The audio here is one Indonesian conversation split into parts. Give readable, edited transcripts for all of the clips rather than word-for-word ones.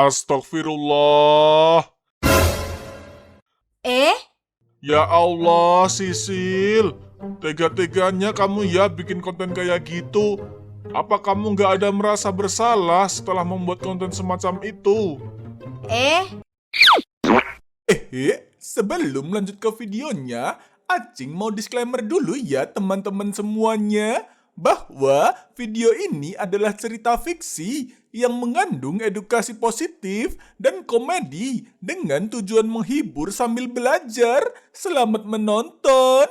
Astagfirullah. Eh? Ya Allah, Sisil. Tega-teganya kamu ya bikin konten kayak gitu. Apa kamu nggak ada merasa bersalah setelah membuat konten semacam itu? Sebelum lanjut ke videonya, Acing mau disclaimer dulu ya teman-teman semuanya, bahwa video ini adalah cerita fiksi yang mengandung edukasi positif dan komedi dengan tujuan menghibur sambil belajar. Selamat menonton!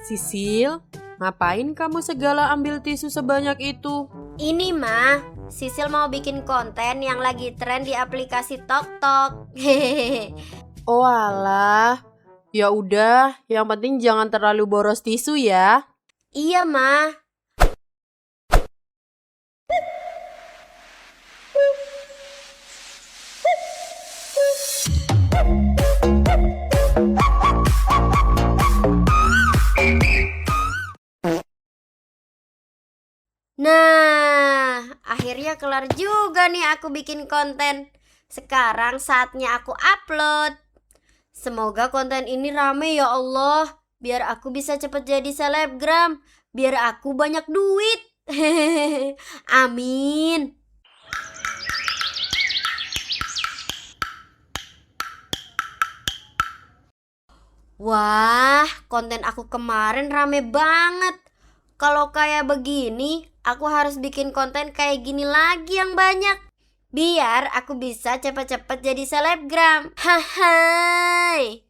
Sisil, ngapain kamu segala ambil tisu sebanyak itu? Ini mah, Sisil mau bikin konten yang lagi tren di aplikasi TokTok. Hehehe. Oh alah, ya udah, yang penting jangan terlalu boros tisu ya. Iya mah. Nah, akhirnya kelar juga nih aku bikin konten. Sekarang saatnya aku upload. Semoga konten ini rame ya Allah. Biar aku bisa cepet jadi selebgram. Biar aku banyak duit. Hehehe. Amin. Wah, konten aku kemarin rame banget. Kalau kayak begini, aku harus bikin konten kayak gini lagi yang banyak. Biar aku bisa cepet-cepet jadi selebgram. Hahai.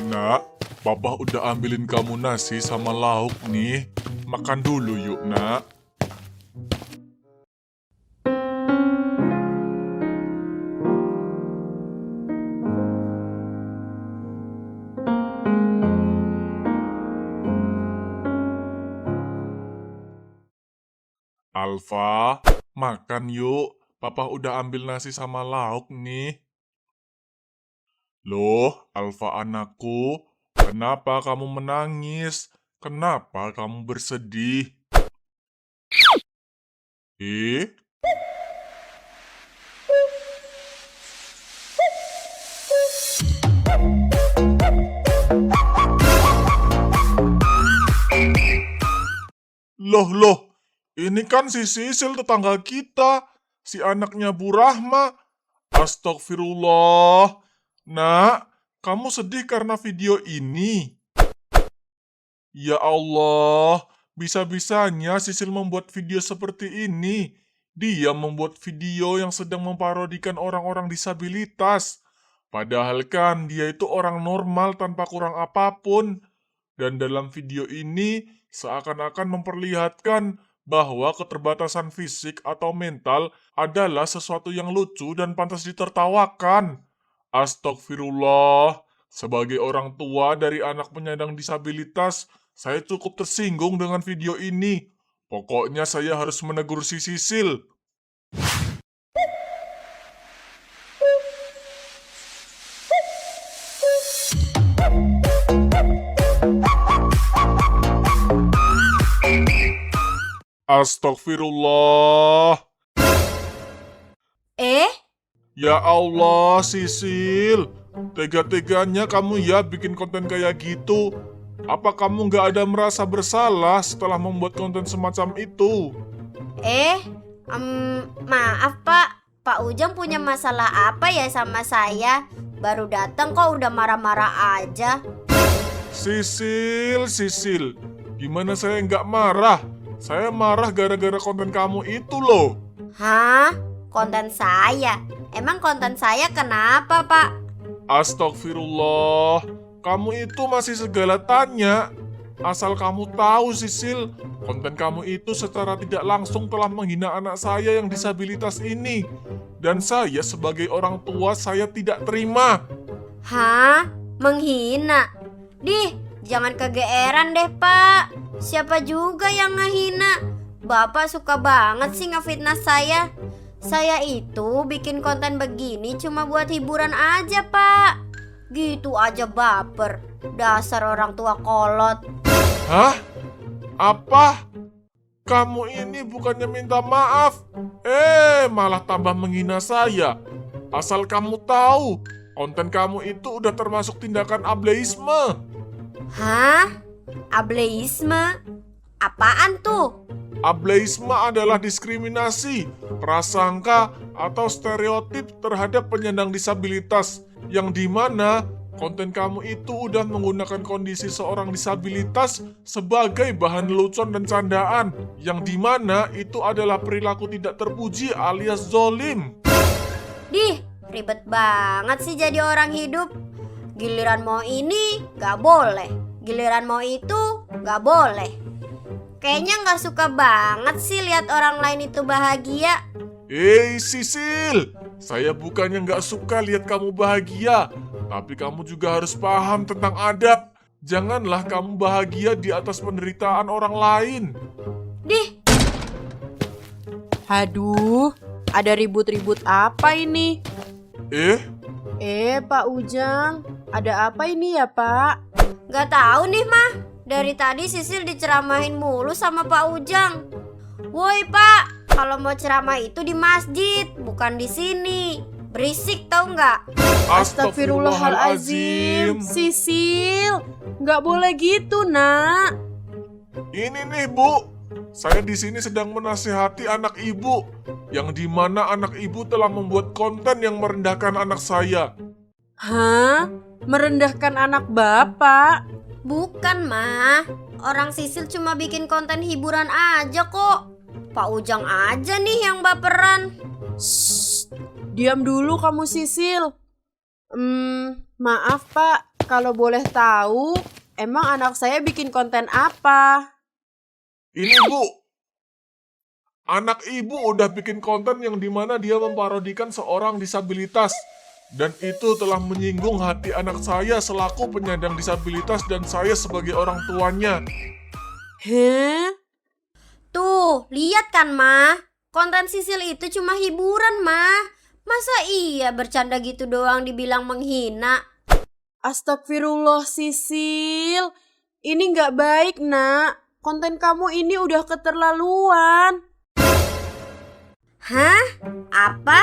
Nak, Papa udah ambilin kamu nasi sama lauk nih. Makan dulu yuk, Nak. Alfa, makan yuk. Papa udah ambil nasi sama lauk nih. Loh, Alfa anakku, kenapa kamu menangis? Kenapa kamu bersedih? Eh? Loh, ini kan si Sisil tetangga kita, si anaknya Bu Rahma. Astagfirullah. Nak, kamu sedih karena video ini? Ya Allah, bisa-bisanya Sisil membuat video seperti ini. Dia membuat video yang sedang memparodikan orang-orang disabilitas. Padahal kan dia itu orang normal tanpa kurang apapun. Dan dalam video ini seakan-akan memperlihatkan bahwa keterbatasan fisik atau mental adalah sesuatu yang lucu dan pantas ditertawakan. Astagfirullah, sebagai orang tua dari anak penyandang disabilitas, saya cukup tersinggung dengan video ini. Pokoknya saya harus menegur si Sisil. Astagfirullah. Ya Allah, Sisil. Tega-teganya kamu ya bikin konten kayak gitu. Apa kamu nggak ada merasa bersalah setelah membuat konten semacam itu? Maaf Pak. Pak Ujang punya masalah apa ya sama saya? Baru datang kok udah marah-marah aja. Sisil. Gimana saya nggak marah? Saya marah gara-gara konten kamu itu loh. Hah? Konten saya? Emang konten saya kenapa Pak? Astagfirullah, kamu itu masih segala tanya. Asal kamu tahu, Sisil, konten kamu itu secara tidak langsung telah menghina anak saya yang disabilitas ini. Dan saya sebagai orang tua, saya tidak terima. Hah? Menghina? Jangan kegeeran deh Pak. Siapa juga yang ngehina? Bapak suka banget sih ngefitnah saya. Saya itu bikin konten begini cuma buat hiburan aja, Pak. Gitu aja baper. Dasar orang tua kolot. Hah? Apa? Kamu ini bukannya minta maaf, malah tambah menghina saya. Asal kamu tahu, konten kamu itu udah termasuk tindakan ableisme. Hah? Ableisme? Apaan tuh? Ableisme adalah diskriminasi, prasangka, atau stereotip terhadap penyandang disabilitas, yang dimana konten kamu itu udah menggunakan kondisi seorang disabilitas sebagai bahan lelucon dan candaan, yang dimana itu adalah perilaku tidak terpuji alias zolim. Dih, ribet banget sih jadi orang hidup. Giliran mau ini gak boleh, giliran mau itu gak boleh. Kayaknya gak suka banget sih lihat orang lain itu bahagia. Sisil, saya bukannya nggak suka lihat kamu bahagia, tapi kamu juga harus paham tentang adab. Janganlah kamu bahagia di atas penderitaan orang lain. Dih, Aduh, ada ribut-ribut apa ini? Eh, Pak Ujang, ada apa ini ya, Pak? gak tahu nih mah. Dari tadi Sisil diceramahin mulu sama Pak Ujang. Woi Pak, kalau mau ceramah itu di masjid, bukan di sini. Berisik tau nggak? Astagfirullahalazim, Sisil, nggak boleh gitu, Nak. Ini nih Bu, saya di sini sedang menasihati anak ibu, yang dimana anak ibu telah membuat konten yang merendahkan anak saya. Hah? Merendahkan anak Bapak? Bukan mah. Orang Sisil cuma bikin konten hiburan aja kok. Pak Ujang aja nih yang baperan. Shh, diam dulu kamu Sisil. Maaf Pak, kalau boleh tahu, emang anak saya bikin konten apa? Ini Bu, anak ibu udah bikin konten yang dimana dia memparodikan seorang disabilitas. Dan itu telah menyinggung hati anak saya selaku penyandang disabilitas dan saya sebagai orang tuanya. Heh? Tuh, lihat kan mah. Konten Sisil itu cuma hiburan mah. Masa iya bercanda gitu doang dibilang menghina? Astagfirullah Sisil, ini nggak baik Nak. Konten kamu ini udah keterlaluan. Hah? Apa?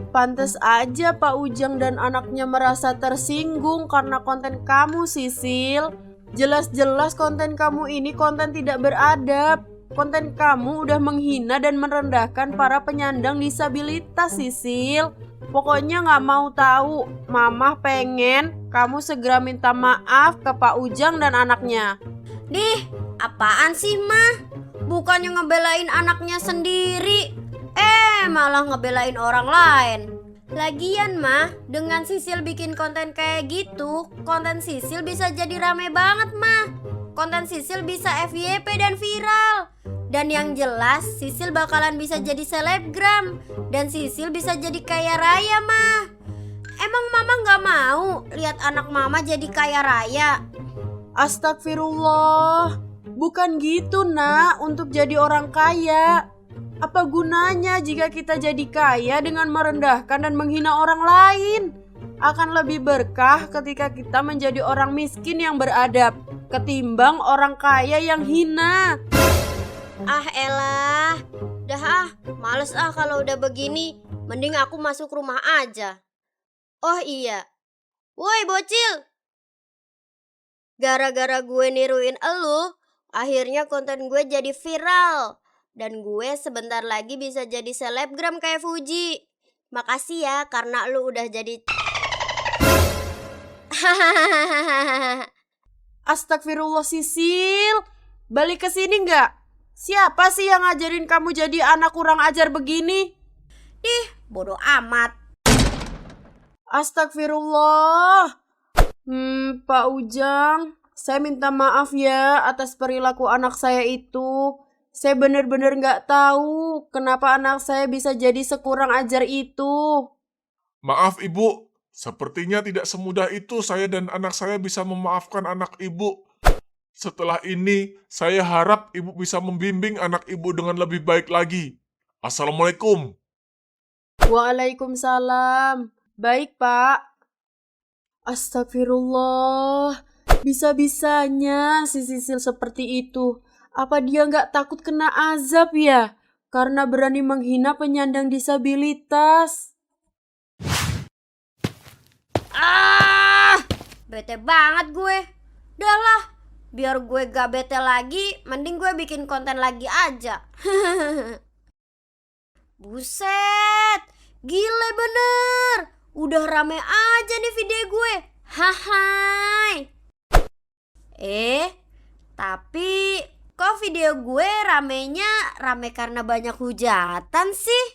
Pantes aja Pak Ujang dan anaknya merasa tersinggung karena konten kamu, Sisil. Jelas-jelas konten kamu ini konten tidak beradab. Konten kamu udah menghina dan merendahkan para penyandang disabilitas, Sisil. Pokoknya gak mau tahu. Mama pengen kamu segera minta maaf ke Pak Ujang dan anaknya. Dih, apaan sih mah? Bukannya ngebelain anaknya sendiri, malah ngebelain orang lain. Lagian mah, dengan Sisil bikin konten kayak gitu, konten Sisil bisa jadi rame banget mah. Konten Sisil bisa FYP dan viral. Dan yang jelas, Sisil bakalan bisa jadi selebgram. Dan Sisil bisa jadi kaya raya mah. Emang mama gak mau lihat anak mama jadi kaya raya? Astagfirullah, bukan gitu Nak, untuk jadi orang kaya. Apa gunanya jika kita jadi kaya dengan merendahkan dan menghina orang lain? Akan lebih berkah ketika kita menjadi orang miskin yang beradab ketimbang orang kaya yang hina. Ah elah, dah males kalau udah begini. Mending aku masuk rumah aja. Oh iya, woi bocil. Gara-gara gue niruin elu, akhirnya konten gue jadi viral. Dan gue sebentar lagi bisa jadi selebgram kayak Fuji. Makasih ya karena lu udah jadi... Astagfirullah Sisil, balik ke sini nggak? Siapa sih yang ngajarin kamu jadi anak kurang ajar begini? Ih, bodoh amat. Astagfirullah. Pak Ujang, saya minta maaf ya atas perilaku anak saya itu. Saya benar-benar nggak tahu kenapa anak saya bisa jadi sekurang ajar itu. Maaf Ibu, sepertinya tidak semudah itu saya dan anak saya bisa memaafkan anak Ibu. Setelah ini, saya harap ibu bisa membimbing anak ibu dengan lebih baik lagi. Assalamualaikum. Waalaikumsalam. Baik, Pak. Astagfirullah. Bisa-bisanya si Sisil seperti itu. Apa dia nggak takut kena azab ya? Karena berani menghina penyandang disabilitas. Bete banget gue. Udah lah, biar gue gak bete lagi, mending gue bikin konten lagi aja. Buset, gile bener. Udah rame aja nih video gue. Hahai. Tapi kok video gue rame karena banyak hujatan sih?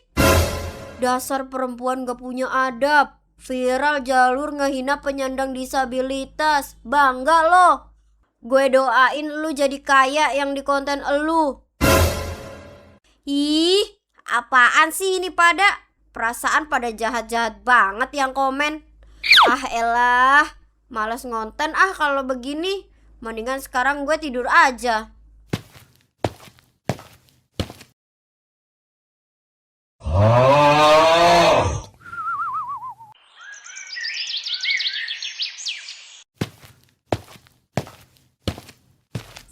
Dasar perempuan gak punya adab. Viral jalur ngehina penyandang disabilitas. Bangga loh. Gue doain lu jadi kaya yang di konten elu. Ih, apaan sih ini pada? Perasaan pada jahat-jahat banget yang komen. Ah elah, males ngonten kalau begini. Mendingan sekarang gue tidur aja.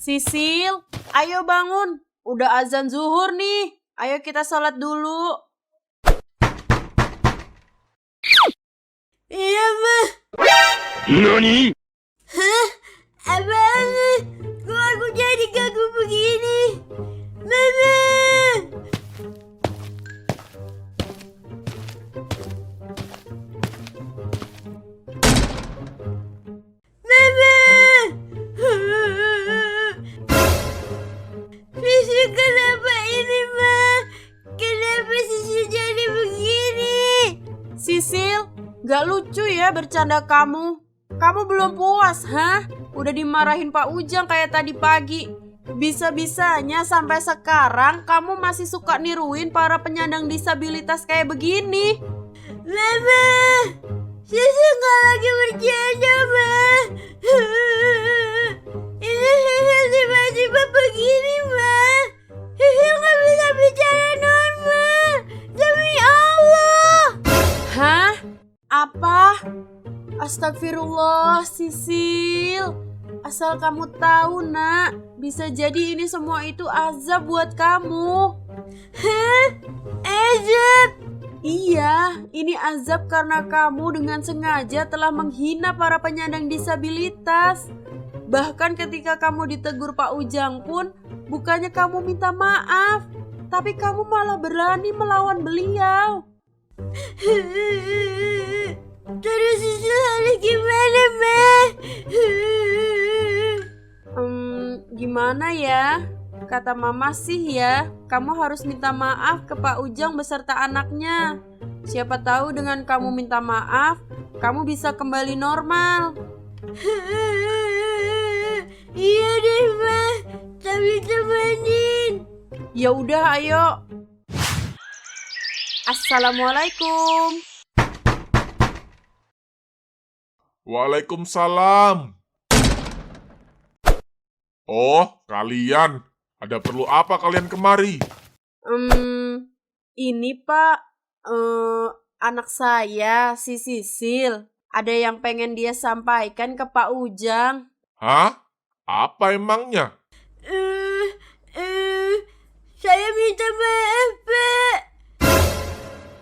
Sisil, ayo bangun. Udah azan zuhur nih. Ayo kita sholat dulu. Iya mah. NANI?! Abang, kok aku jadi kaku begini? Mama. Sisil kenapa ini, Ma? Kenapa Sisil jadi begini? Sisil, gak lucu ya bercanda kamu. Kamu belum puas, hah? Udah dimarahin Pak Ujang kayak tadi pagi. Bisa-bisanya sampai sekarang kamu masih suka niruin para penyandang disabilitas kayak begini. Mama, Sisil nggak lagi bercanda, Ma. Ini Sisil tiba-tiba begini, Ma. Sisil nggak bisa bicara normal. Demi Allah. Hah? Apa? Astagfirullah, Sisil. Asal kamu tahu, Nak, bisa jadi ini semua itu azab buat kamu. Hah? Azab? Iya, ini azab karena kamu dengan sengaja telah menghina para penyandang disabilitas. Bahkan ketika kamu ditegur Pak Ujang pun, bukannya kamu minta maaf, tapi kamu malah berani melawan beliau. Terus Sisil harus gimana, Ma? Gimana ya? Kata mama sih ya, kamu harus minta maaf ke Pak Ujang beserta anaknya. Siapa tahu dengan kamu minta maaf, kamu bisa kembali normal. Iya deh, Ma. Tapi temenin. Ya udah, ayo. Assalamualaikum. Waalaikumsalam. Oh, kalian. Ada perlu apa kalian kemari? Ini Pak, anak saya, si Sisil. Ada yang pengen dia sampaikan ke Pak Ujang. Hah? Apa emangnya? Saya minta maaf, Pak.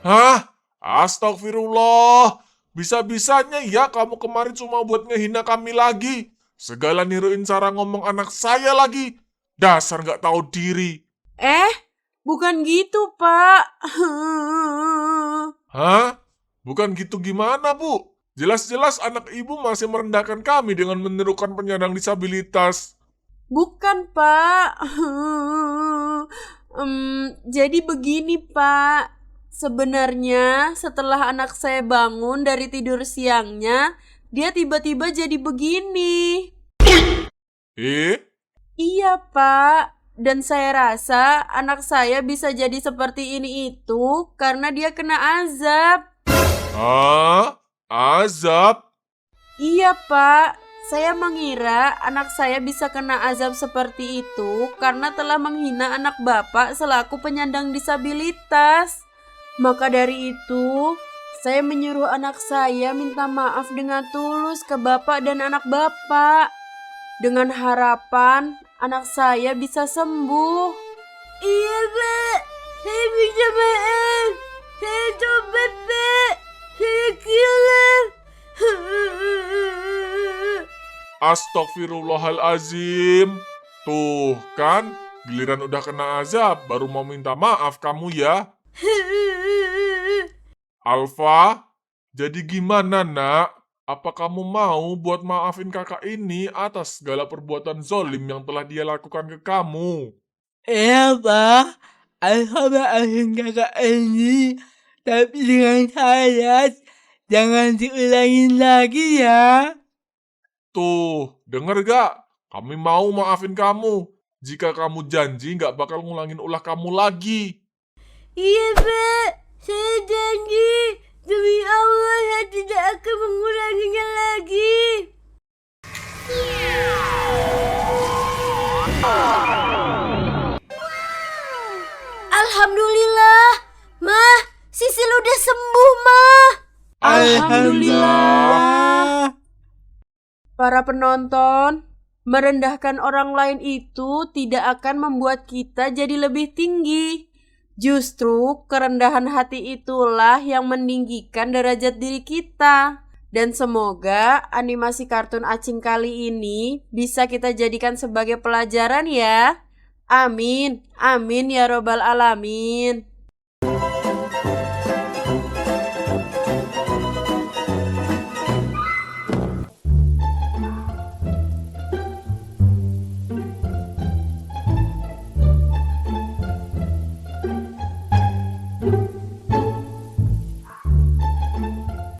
Hah? Astagfirullah. Bisa-bisanya ya kamu kemarin cuma buat ngehina kami lagi. Segala niruin cara ngomong anak saya lagi. Dasar nggak tahu diri. Bukan gitu, Pak. Hah? Bukan gitu gimana, Bu? Jelas-jelas anak ibu masih merendahkan kami dengan menirukan penyandang disabilitas. Bukan, Pak. Jadi begini, Pak. Sebenarnya setelah anak saya bangun dari tidur siangnya, dia tiba-tiba jadi begini. Iya, Pak. Dan saya rasa anak saya bisa jadi seperti ini itu karena dia kena azab. Hah? Azab? Iya, Pak. Saya mengira anak saya bisa kena azab seperti itu karena telah menghina anak bapak selaku penyandang disabilitas. Maka dari itu, saya menyuruh anak saya minta maaf dengan tulus ke bapak dan anak bapak. Dengan harapan anak saya bisa sembuh. Iya, Pak. Saya minta maaf. Saya tobat, Pak. Saya kilaf. Astagfirullahalazim. Tuh kan, giliran udah kena azab, baru mau minta maaf kamu ya. Alfa, jadi gimana nak? Apa kamu mau buat maafin kakak ini atas segala perbuatan zolim yang telah dia lakukan ke kamu? Iya, Pak. Alfa maafin kakak ini. Tapi dengan syarat, jangan diulangin lagi ya. Tuh, denger gak? Kami mau maafin kamu. Jika kamu janji gak bakal ngulangin ulah kamu lagi. Iya, Pak. Saya janji. Demi Allah, saya tidak akan mengulanginya lagi. Alhamdulillah. Mah, Sisil udah sembuh, Mah. Alhamdulillah. Para penonton, merendahkan orang lain itu tidak akan membuat kita jadi lebih tinggi. Justru kerendahan hati itulah yang meninggikan derajat diri kita. Dan semoga animasi kartun Acing kali ini bisa kita jadikan sebagai pelajaran ya. Amin, amin ya robbal alamin.